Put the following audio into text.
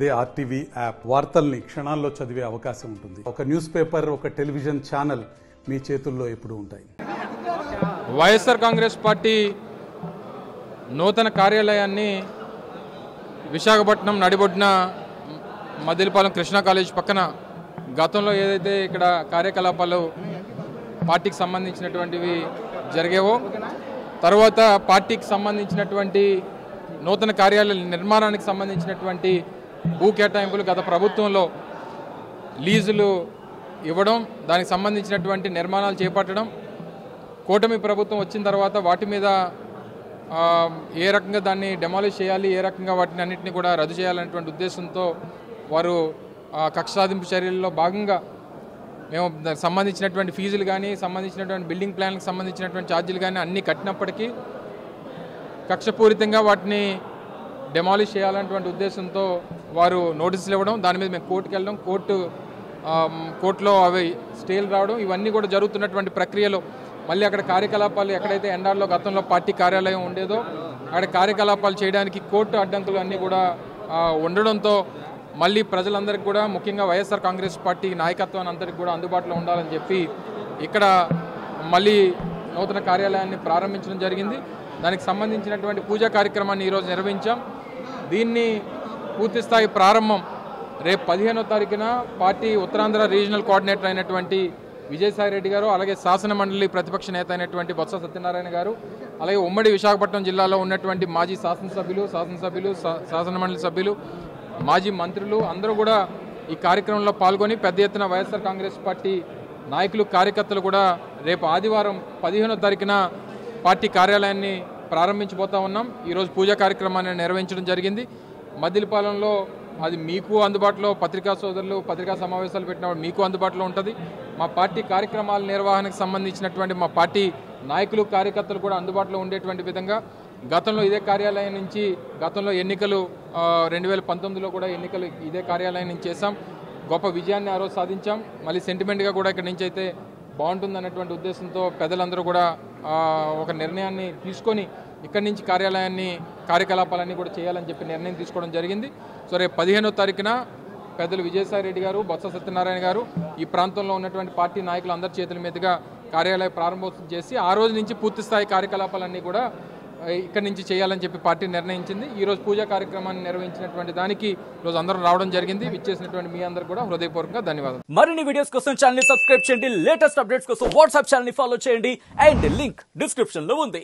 ఇదే RTV app వార్తల్ని క్షణాల్లో చదివే అవకాశం ఉంటుంది. ఒక న్యూస్ పేపర్, ఒక టెలివిజన్ ఛానల్ మీ చేతుల్లో ఎప్పుడూ ఉంటాయి. వైఎస్ఆర్ కాంగ్రెస్ పార్టీ నూతన కార్యాలయాన్ని విశాఖపట్నం నడిబొడ్డున మదిలిపాలెం కృష్ణా కాలేజ్ పక్కన గతంలో ఏదైతే ఇక్కడ కార్యకలాపాలు పార్టీకి సంబంధించినటువంటివి జరిగేవో, తర్వాత పార్టీకి సంబంధించినటువంటి నూతన కార్యాలయ నిర్మాణానికి సంబంధించినటువంటి భూ కేటాయింపులు గత ప్రభుత్వంలో లీజులు ఇవ్వడం, దానికి సంబంధించినటువంటి నిర్మాణాలు చేపట్టడం, కూటమి ప్రభుత్వం వచ్చిన తర్వాత వాటి మీద ఏ రకంగా దాన్ని డెమాలిష్ చేయాలి, ఏ రకంగా వాటిని అన్నింటినీ కూడా రద్దు చేయాలనేటువంటి ఉద్దేశంతో వారు కక్ష సాధింపు చర్యల్లో భాగంగా మేము దానికి సంబంధించినటువంటి ఫీజులు కానీ, సంబంధించినటువంటి బిల్డింగ్ ప్లాన్లకు సంబంధించినటువంటి ఛార్జీలు కానీ అన్నీ కట్టినప్పటికీ కక్షపూరితంగా వాటిని డెమాలిష్ చేయాలనేటువంటి ఉద్దేశంతో వారు నోటీసులు ఇవ్వడం, దాని మీద మేము కోర్టుకు వెళ్ళడం, కోర్టులో అవి స్టేలు రావడం, ఇవన్నీ కూడా జరుగుతున్నటువంటి ప్రక్రియలో మళ్ళీ అక్కడ కార్యకలాపాలు ఎక్కడైతే ఎండార్లో గతంలో పార్టీ కార్యాలయం ఉండేదో అక్కడ కార్యకలాపాలు చేయడానికి కోర్టు అడ్డంకులు అన్నీ కూడా ఉండడంతో మళ్ళీ ప్రజలందరికీ కూడా, ముఖ్యంగా వైఎస్ఆర్ కాంగ్రెస్ పార్టీ నాయకత్వాన్ని అందరికీ కూడా అందుబాటులో ఉండాలని చెప్పి ఇక్కడ మళ్ళీ నూతన కార్యాలయాన్ని ప్రారంభించడం జరిగింది. దానికి సంబంధించినటువంటి పూజా కార్యక్రమాన్ని ఈరోజు నిర్వహించాం. దీన్ని పూర్తిస్థాయి ప్రారంభం రేపు 15వ తారీఖున పార్టీ ఉత్తరాంధ్ర రీజనల్ కోఆర్డినేటర్ అయినటువంటి విజయసాయి రెడ్డి గారు, అలాగే శాసన మండలి ప్రతిపక్ష నేత అయినటువంటి బొత్స సత్యనారాయణ గారు, అలాగే ఉమ్మడి విశాఖపట్నం జిల్లాలో ఉన్నటువంటి మాజీ శాసనసభ్యులు, శాసన మండలి సభ్యులు, మాజీ మంత్రులు అందరూ కూడా ఈ కార్యక్రమంలో పాల్గొని పెద్ద ఎత్తున వైఎస్ఆర్ కాంగ్రెస్ పార్టీ నాయకులు, కార్యకర్తలు కూడా రేపు ఆదివారం 15వ తారీఖున పార్టీ కార్యాలయాన్ని ప్రారంభించబోతా ఉన్నాం. ఈరోజు పూజా కార్యక్రమాన్ని నిర్వహించడం జరిగింది. మద్దిలపాలెంలో అది మీకు అందుబాటులో, పత్రికా సోదరులు పత్రికా సమావేశాలు పెట్టినప్పుడు మీకు అందుబాటులో ఉంటుంది. మా పార్టీ కార్యక్రమాల నిర్వహణకు సంబంధించినటువంటి మా పార్టీ నాయకులు, కార్యకర్తలు కూడా అందుబాటులో ఉండేటువంటి విధంగా గతంలో ఇదే కార్యాలయం నుంచి గతంలో ఎన్నికలు 2019లో కూడా ఎన్నికలు ఇదే కార్యాలయం నుంచి చేశాం. గొప్ప విజయాన్ని ఆ రోజు సాధించాం. మళ్ళీ సెంటిమెంట్గా కూడా ఇక్కడి నుంచి అయితే బాగుంటుందన్నటువంటి ఉద్దేశంతో పెద్దలందరూ కూడా ఒక నిర్ణయాన్ని తీసుకొని ఇక్కడి నుంచి కార్యకలాపాలన్నీ కూడా చేయాలని చెప్పి నిర్ణయం తీసుకోవడం జరిగింది. సో రేపు 15వ తారీఖున పెద్దలు విజయసాయి రెడ్డి గారు, బొత్స సత్యనారాయణ గారు ఈ ప్రాంతంలో ఉన్నటువంటి పార్టీ నాయకులు అందరి చేతుల మీదుగా కార్యాలయ ప్రారంభోత్సవం చేసి ఆ రోజు నుంచి పూర్తిస్థాయి కార్యకలాపాలన్నీ కూడా ఇక్కడి నుంచి చేయాలని చెప్పి పార్టీ నిర్ణయించింది. ఈరోజు పూజా కార్యక్రమాన్ని నిర్వహించినటువంటి దానికి ఈరోజు అందరూ రావడం జరిగింది. విచ్చేసినటువంటి మీ అందరూ కూడా హృదయపూర్వకంగా ధన్యవాదాలు. మరిన్ని వీడియోస్ కోసం ఛానల్ ని సబ్స్క్రైబ్ చేయండి, లేటెస్ట్ అప్డేట్స్ కోసం వాట్సాప్ ఛానల్ ని ఫాలో చేయండి అండ్ లింక్ డిస్క్రిప్షన్ లో ఉంది.